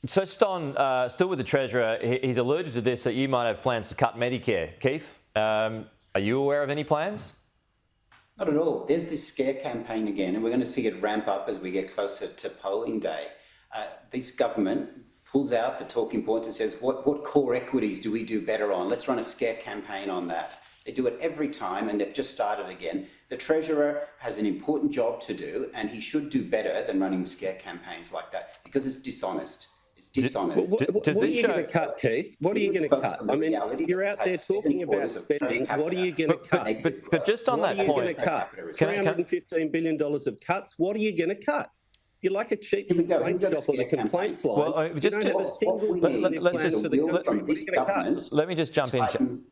So just on, still with the Treasurer, he's alluded to this, that you might have plans to cut Medicare. Keith, are you aware of any plans? Not at all. There's this scare campaign again, and we're going to see it ramp up as we get closer to polling day. This government pulls out the talking points and says, what core equities do we do better on? Let's run a scare campaign on that. They do it every time, and they've just started again. The Treasurer has an important job to do, and he should do better than running scare campaigns like that, because it's dishonest. It's dishonest. What are you going to cut, Keith? What are you going to cut? I mean, you're out there talking about spending. What are you going to cut? But just on that point, what are you going to cut? $315 billion of cuts. What are you going to cut? You're like a cheap complaint shop on the complaints line. Well, just you don't have a single let me just jump in.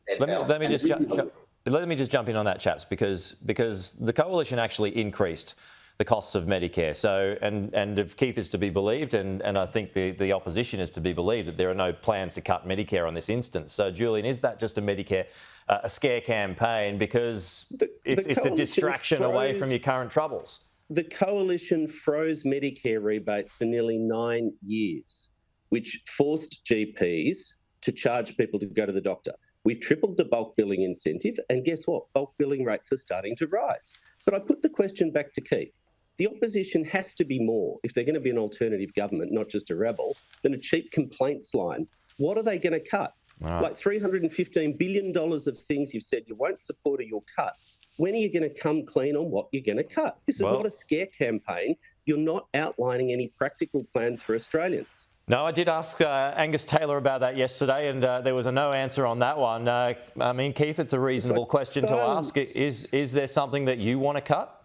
Let me just jump in on that, chaps, because the coalition actually increased the costs of Medicare. So, and if Keith is to be believed, and I think the opposition is to be believed, that there are no plans to cut Medicare on this instance. So, Julian, is that just a Medicare, a scare campaign, because it's a distraction away from your current troubles? The coalition froze Medicare rebates for nearly 9 years, which forced GPs to charge people to go to the doctor. We've tripled the bulk billing incentive, and guess what? Bulk billing rates are starting to rise. But I put the question back to Keith. The opposition has to be more, if they're going to be an alternative government, not just a rebel, than a cheap complaints line. What are they going to cut? Right. Like $315 billion of things you've said you won't support or you'll cut. When are you going to come clean on what you're going to cut? This is not a scare campaign. You're not outlining any practical plans for Australians. No, I did ask Angus Taylor about that yesterday, and there was a no answer on that one. I mean, Keith, it's a reasonable question to ask. Is there something that you want to cut?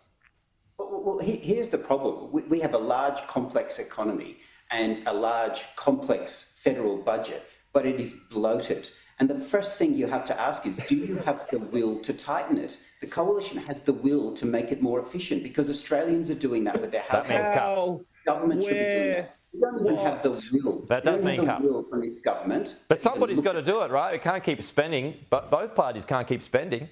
Well, here's the problem. We have a large, complex economy and a large, complex federal budget, but it is bloated. And the first thing you have to ask is, do you have the will to tighten it? The coalition has the will to make it more efficient, because Australians are doing that with their households. That means cuts. Government should be doing that. We don't even have the will. That does mean cuts. Will from this government. But somebody's got to do it, right? We can't keep spending, but both parties can't keep spending.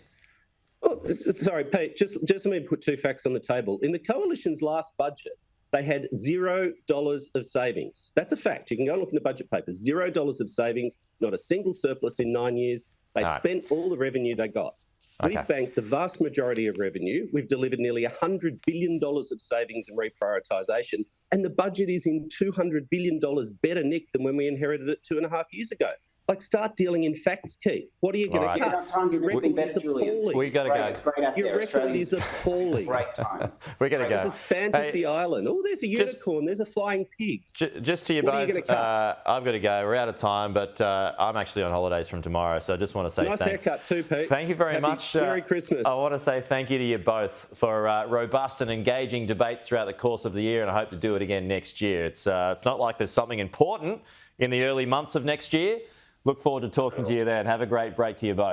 Oh, sorry, Pete, just let me put two facts on the table. In the coalition's last budget, they had $0 of savings. That's a fact. You can go and look in the budget papers. $0 of savings, not a single surplus in 9 years. They spent all the revenue they got. Okay. We've banked the vast majority of revenue. We've delivered nearly $100 billion of savings and reprioritisation, and the budget is in $200 billion better nick than when we inherited it 2.5 years ago. Like, start dealing in facts, Keith. What are you going to cut? Your record is appalling. We got to go. It's great out there. Your record is appalling. Great time. We're going to go. This is Fantasy Island. Oh, there's a unicorn. There's a flying pig. Just to you both, I've got to go. We're out of time, but I'm actually on holidays from tomorrow, so I just want to say nice thanks. Haircut too, Pete. Thank you very much. Merry Christmas. I want to say thank you to you both for robust and engaging debates throughout the course of the year, and I hope to do it again next year. It's not like there's something important in the early months of next year. Look forward to talking to you then. Have a great break to you both.